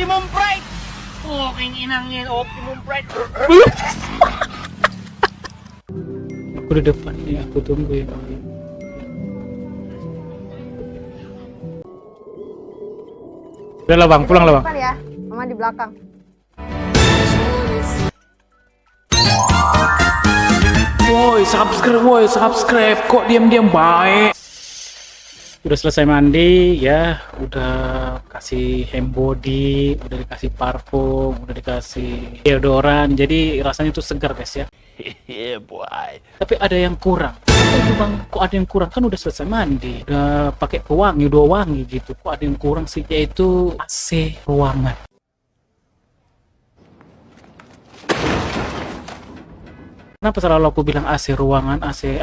Optimum Pride! Fucking inangin, Optimum Pride! Aku di depan nih, aku tunggu ya. Udah lah bang, pulang lah bang. Depan ya, mama di belakang. Woi subscribe, kok diam-diam baik. Udah selesai mandi ya, udah kasih hand body, udah dikasih parfum, udah dikasih deodoran, jadi rasanya tuh segar guys ya. Yeah boy. Tapi ada yang kurang. Apa itu bang? Kok ada yang kurang? Kan udah selesai mandi, udah pakai pewangi, 2 wangi gitu. Kok ada yang kurang sih? Yaitu AC ruangan. Kenapa selalu aku bilang AC ruangan, AC?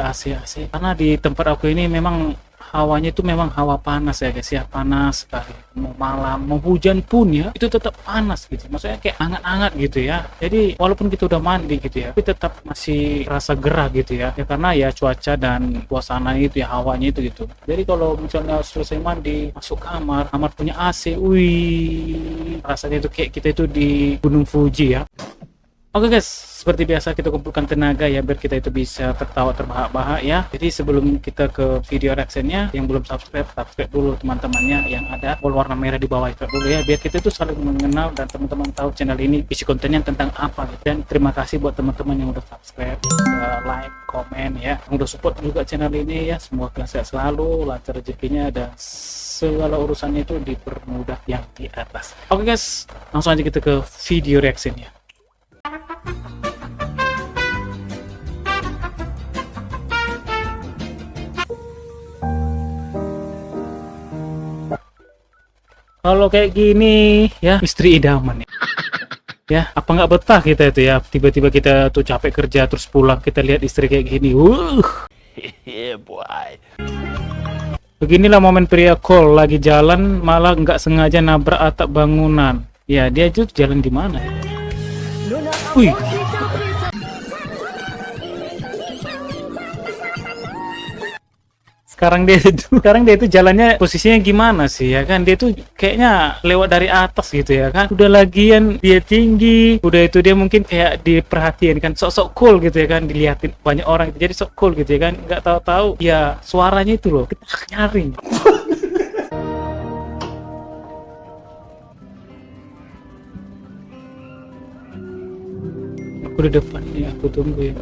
Karena di tempat aku ini memang hawanya itu memang hawa panas ya guys ya, panas sekali. Mau malam, mau hujan pun ya, itu tetap panas gitu. Maksudnya kayak hangat-hangat gitu ya. Jadi walaupun kita udah mandi gitu ya, tapi tetap masih rasa gerah gitu ya. Ya karena ya cuaca dan suasana itu ya, hawanya itu gitu. Jadi kalau misalnya selesai mandi, masuk kamar punya AC, wih, rasanya itu kayak kita itu di Gunung Fuji ya. Oke guys, seperti biasa kita kumpulkan tenaga ya biar kita itu bisa tertawa terbahak-bahak ya. Jadi sebelum kita ke video reactionnya, yang belum subscribe dulu teman-temannya yang ada tombol warna merah di bawah itu dulu ya, biar kita itu saling mengenal dan teman-teman tahu channel ini isi kontennya tentang apa gitu. Dan terima kasih buat teman-teman yang udah subscribe, udah like, komen ya, yang udah support juga channel ini ya. Semoga sehat selalu, lancar rezekinya dan segala urusannya itu dipermudah yang di atas. Oke guys, langsung aja kita ke video reactionnya. Kalau kayak gini ya, istri idaman ya. Ya, apa nggak betah kita itu ya, tiba-tiba kita tuh capek kerja terus pulang kita lihat istri kayak gini. Yeah boy. Beginilah momen pria cool lagi jalan malah nggak sengaja nabrak atap bangunan. Ya, dia itu jalan di mana ya? Wih. Sekarang dia itu jalannya posisinya gimana sih ya kan, dia tuh kayaknya lewat dari atas gitu ya kan, udah lagian dia tinggi, udah itu dia mungkin kayak diperhatiin kan, sok-sok cool gitu ya kan, dilihatin banyak orang jadi sok cool gitu ya kan, nggak tahu-tahu ya suaranya itu loh kita nyaring. Aku di depan nih, aku tunggu ya.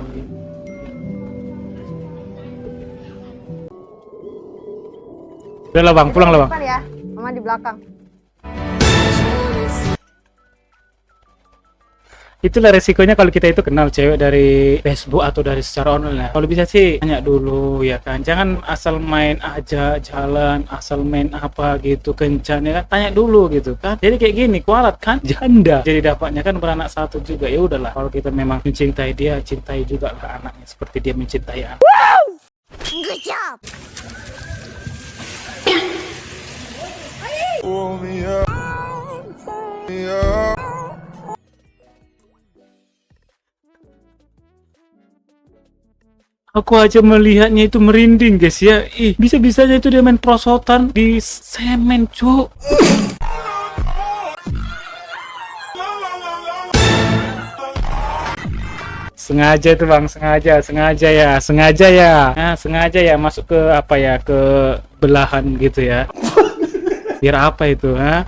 Udah lah bang, pulang lah bang. Depan ya, mama di belakang. Itulah resikonya kalau kita itu kenal cewek dari Facebook atau dari secara online ya. Kalau bisa sih tanya dulu ya kan, jangan asal main aja jalan, asal main apa gitu kencan ya kan, tanya dulu gitu kan. Jadi kayak gini kualat kan, janda jadi dapatnya kan beranak satu juga. Ya udahlah, kalau kita memang mencintai dia, cintai juga ke anaknya seperti dia mencintai anak. Good job. Aku aja melihatnya itu merinding guys ya. Ih, bisa-bisanya itu dia main prosotan di semen cuk. Sengaja itu bang, sengaja ya. Nah, sengaja ya masuk ke apa ya, ke belahan gitu ya. Biar apa itu, ha?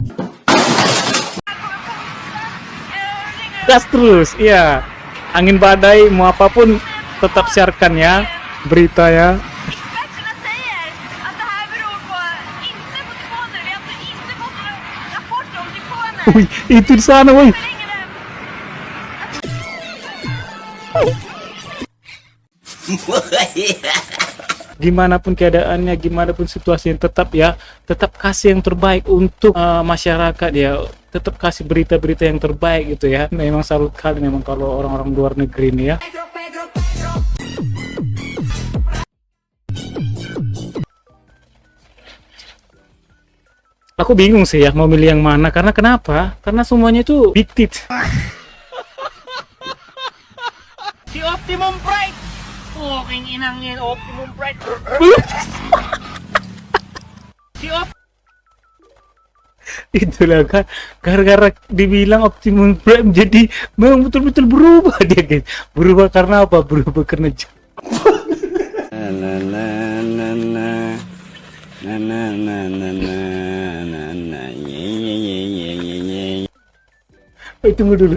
Gas terus, iya. Angin badai mau apapun tetap siarkan ya berita ya. Experterna säger att det här beror på, inte på tyfoner. Vi har alltså inte fått någon rapport om tyfoner. Wih, itu di sana, woi. Så länge Gimana pun keadaannya, gimana pun situasinya, tetap kasih yang terbaik untuk masyarakat ya, tetap kasih berita-berita yang terbaik gitu ya. Memang salut kali memang kalau orang-orang luar negeri ini ya. Aku bingung sih ya mau milih yang mana, karena kenapa? Karena semuanya itu big tit. Si Optimum Pride! Fucking inangin, Optimum Pride! Si Itulah kan gara-gara dibilang Optimus Prime jadi memang betul-betul berubah dia guys. Berubah karena apa? Berubah karena tunggu dulu.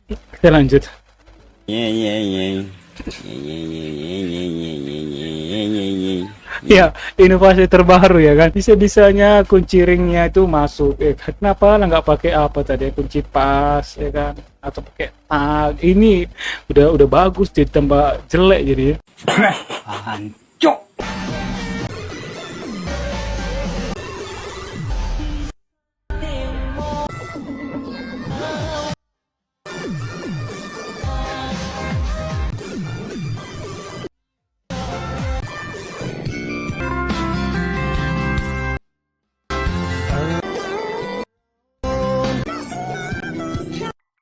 Kita lanjut. Ya, inovasi terbaru ya kan. Bisa-bisanya kunci ringnya itu masuk. Ya kan? Kenapa lah nggak pakai apa tadi? Kunci pas ya kan? Atau pakai tag. Ini udah bagus, ditambah jelek jadi.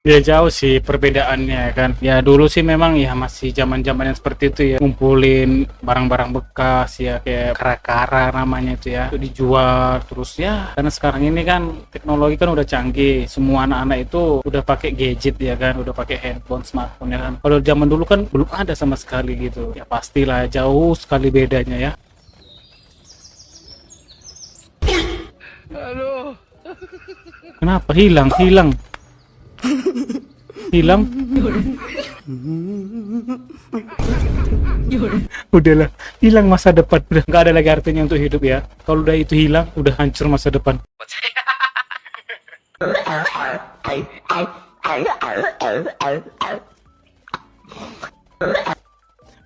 Ya jauh sih perbedaannya kan. Ya dulu sih memang ya masih zaman-zaman yang seperti itu ya. Ngumpulin barang-barang bekas ya kayak kara-kara namanya itu ya. Itu dijual terus ya. Karena sekarang ini kan teknologi kan udah canggih. Semua anak-anak itu udah pakai gadget ya kan, udah pakai handphone, smartphone ya kan. Kalau zaman dulu kan belum ada sama sekali gitu. Ya pastilah jauh sekali bedanya ya. Kenapa hilang? Udahlah, hilang masa depan, udah nggak ada lagi artinya untuk hidup ya. Kalau udah itu hilang, udah hancur masa depan.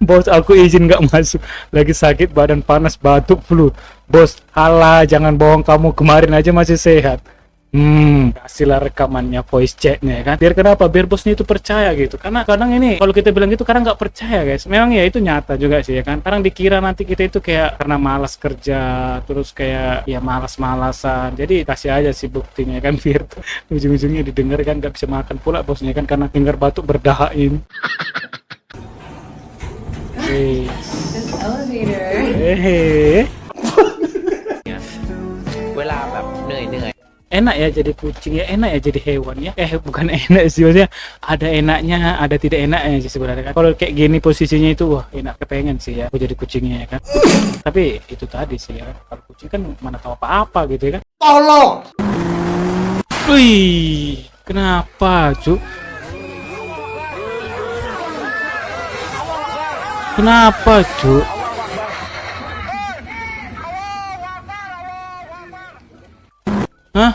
Bos, aku izin nggak masuk. Lagi sakit badan, panas, batuk, flu. Bos, halah, jangan bohong, kamu kemarin aja masih sehat. Kasihlah rekamannya, voice chatnya ya kan. Biar kenapa? Biar bosnya itu percaya gitu. Karena kadang ini kalau kita bilang gitu kadang nggak percaya guys. Memang ya itu nyata juga sih ya kan. Kadang dikira nanti kita itu kayak karena malas kerja, terus kayak ya malas-malasan. Jadi kasih aja sih buktinya ya kan, biar ujung-ujungnya didengar kan, nggak bisa makan pula bosnya kan karena dengar batuk berdahak ini. Hehehe. เวลาแบบเหนื่อย Enak ya jadi kucing ya, enak ya jadi hewan ya. Bukan enak sih, maksudnya ada enaknya, ada tidak enaknya sih sebenarnya kan. Kalau kayak gini posisinya itu wah enak, kepengen sih ya aku jadi kucingnya ya kan. Tapi itu tadi sih ya, kalau kucing kan mana tahu apa-apa gitu ya kan. Tolong. Wih, kenapa Cuk? Kenapa Cuk? Hah?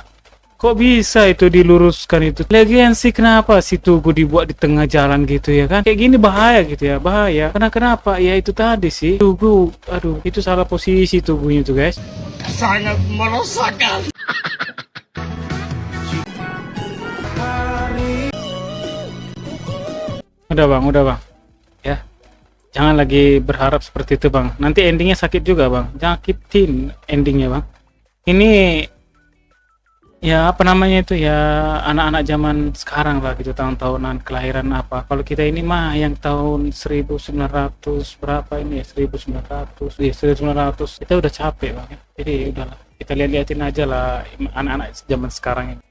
Kok bisa itu diluruskan itu? Lagian sih kenapa sih Tugu dibuat di tengah jalan gitu ya kan? Kayak gini bahaya gitu ya, bahaya. Karena kenapa? Ya itu tadi sih. Tugu, aduh, itu salah posisi Tugunya tuh guys. sangat meresahkan. Udah bang. Ya, jangan lagi berharap seperti itu bang. Nanti endingnya sakit juga bang. Jangan kitin endingnya bang. Ini ya apa namanya itu ya, anak-anak zaman sekarang lah gitu, tahun-tahunan kelahiran apa. Kalau kita ini mah yang tahun 1900 berapa ini ya, 1900 ya 1900 kita udah capek bang ya. Jadi udahlah, kita lihat-liatin aja lah anak-anak zaman sekarang ini.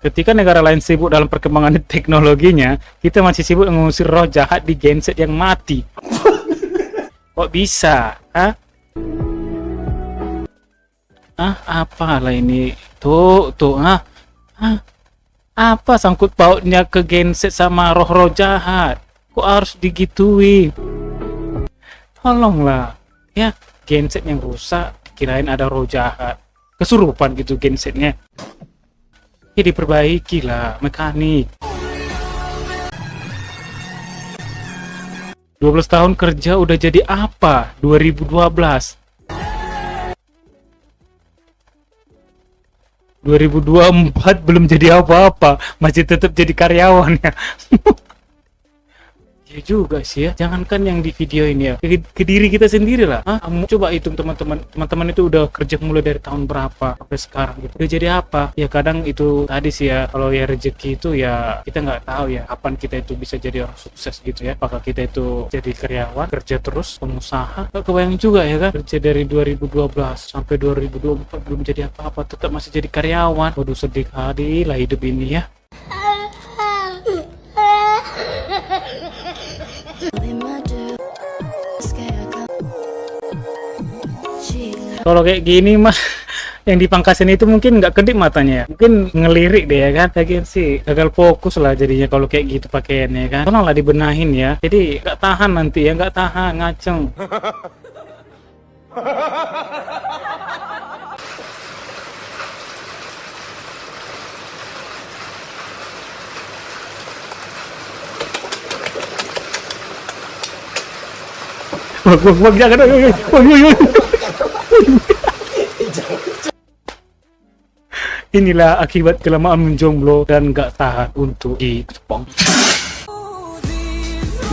Ketika negara lain sibuk dalam perkembangan teknologinya, kita masih sibuk mengusir roh jahat di genset yang mati. Kok bisa? Hah? Apalah ini? Tuh, apa sangkut pautnya ke genset sama roh-roh jahat? Kok harus digituin? Tolonglah, ya genset yang rusak, kirain ada roh jahat. Kesurupan gitu gensetnya. Ya diperbaiki lah, mekanik. 12 tahun kerja udah jadi apa? 2012. 2024 belum jadi apa-apa, masih tetap jadi karyawan ya. Iya juga sih ya. Jangankan yang di video ini ya, ke diri kita sendiri lah. Kamu coba hitung teman-teman itu udah kerja mulai dari tahun berapa sampai sekarang gitu. Udah jadi apa? Ya kadang itu tadi sih ya, kalau ya rezeki itu ya kita nggak tahu ya kapan kita itu bisa jadi orang sukses gitu ya. Apakah kita itu jadi karyawan, kerja terus, pengusaha. Gak kebayang juga ya kan, kerja dari 2012 sampai 2024 belum jadi apa-apa, tetap masih jadi karyawan. Waduh, sedih kali lah hidup ini ya. Kalau kayak gini mah yang di Pangkasen itu mungkin nggak kedip matanya ya, mungkin ngelirik deh ya kan. Lagian sih gagal fokus lah jadinya kalau kayak gitu pakaiannya kan. Tolonglah dibenahin ya, jadi nggak tahan nanti ya, nggak tahan ngaceng. Wag, jangan. Inilah akibat kelamaan menjomblo dan gak tahan untuk ditepong.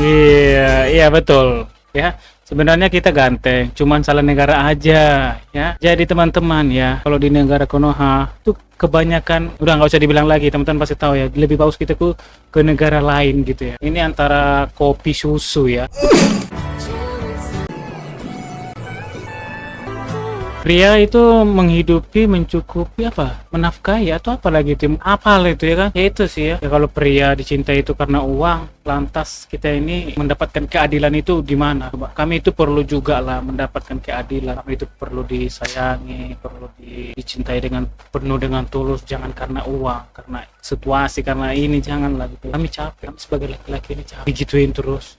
Iya betul ya. Sebenarnya kita ganteng, cuman salah negara aja ya. Jadi teman-teman ya, kalau di negara Konoha tuh kebanyakan udah nggak usah dibilang lagi, teman-teman pasti tahu ya. Lebih bagus kita tuh ke negara lain gitu ya. Ini antara kopi susu ya. Pria itu menghidupi, mencukupi apa? Menafkahi atau apa lagi tim? Apa itu ya kan? Ya itu sih ya. Ya kalau pria dicintai itu karena uang, lantas kita ini mendapatkan keadilan itu di mana? Coba. Kami itu perlu juga lah mendapatkan keadilan. Kami itu perlu disayangi, perlu dicintai dengan penuh dengan tulus, jangan karena uang, karena situasi, karena ini janganlah gitu. Kami capek, kami sebagai laki-laki ini capek digituin terus.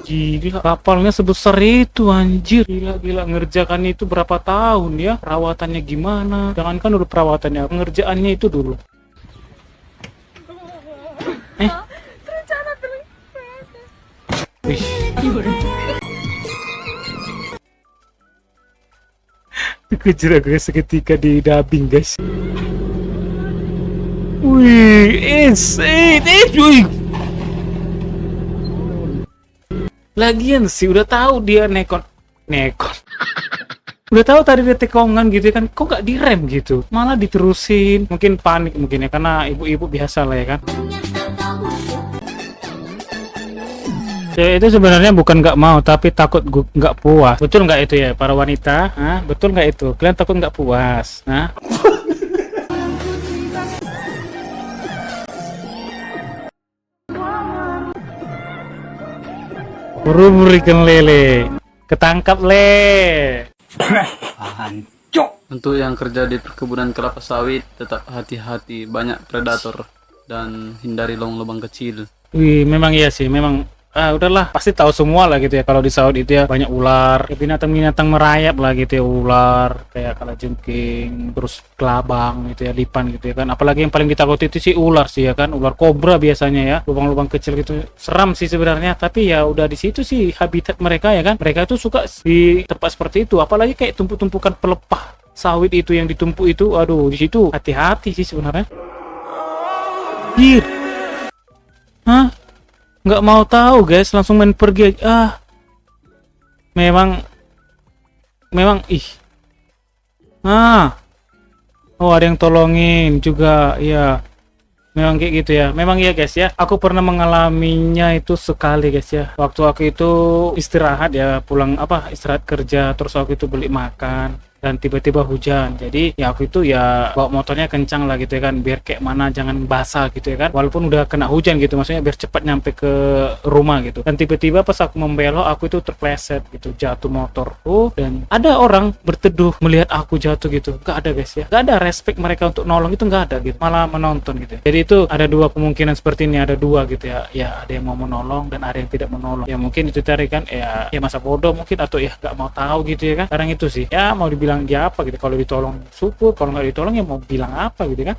Gila, kapalnya sebesar itu anjir. Gila ngerjakan itu berapa tahun ya, perawatannya gimana, jangankan dulu perawatannya, pengerjaannya itu dulu. Wih. Kejar guys seketika di dubbing guys. Wih, wih. Lagian sih udah tahu dia nekon. Udah tahu tadi dia tekongan gitu kan, kok gak direm gitu, malah diterusin. Mungkin panik mungkin ya, karena ibu-ibu biasa lah ya kan. Ya itu sebenarnya bukan nggak mau, tapi takut nggak puas. Betul nggak itu ya para wanita? Betul nggak itu? Kalian takut nggak puas? Buru-buru ikan lele, ketangkap le. Untuk yang kerja di perkebunan kelapa sawit, tetap hati-hati, banyak predator dan hindari lubang kecil. Wih, memang iya sih, memang. Udahlah, pasti tahu semua lah gitu ya, kalau di Saudi itu ya banyak ular, binatang-binatang merayap lah gitu ya, ular kayak kalajengking, terus kelabang gitu ya, lipan gitu ya kan. Apalagi yang paling ditakuti itu sih ular sih ya kan, ular kobra biasanya ya, lubang-lubang kecil gitu, seram sih sebenarnya. Tapi ya udah di situ sih habitat mereka ya kan, mereka tuh suka di tempat seperti itu. Apalagi kayak tumpuk-tumpukan pelepah sawit itu yang ditumpuk itu, aduh di situ hati-hati sih sebenarnya. Nggak mau tahu guys, langsung main pergi aja. Memang oh ada yang tolongin juga ya. Memang kayak gitu ya. Memang iya guys ya, aku pernah mengalaminya itu sekali guys ya. Waktu aku itu istirahat ya, pulang istirahat kerja, terus aku itu beli makan dan tiba-tiba hujan. Jadi ya aku itu ya bawa motornya kencang lah gitu ya kan, biar kayak mana jangan basah gitu ya kan, walaupun udah kena hujan gitu, maksudnya biar cepat nyampe ke rumah gitu. Dan tiba-tiba pas aku membelok, aku itu terpleset gitu, jatuh motorku, dan ada orang berteduh melihat aku jatuh gitu. Gak ada guys ya, gak ada respect mereka untuk nolong, itu gak ada gitu, malah menonton gitu. Jadi itu ada dua kemungkinan seperti ini, ada dua gitu ya. Ya ada yang mau menolong dan ada yang tidak menolong. Ya mungkin itu tadi kan ya masa bodoh mungkin, atau ya gak mau tahu gitu ya kan. Sekarang itu sih ya mau dibilang dia apa gitu, kalau ditolong syukur, kalau nggak ditolong ya mau bilang apa gitu kan.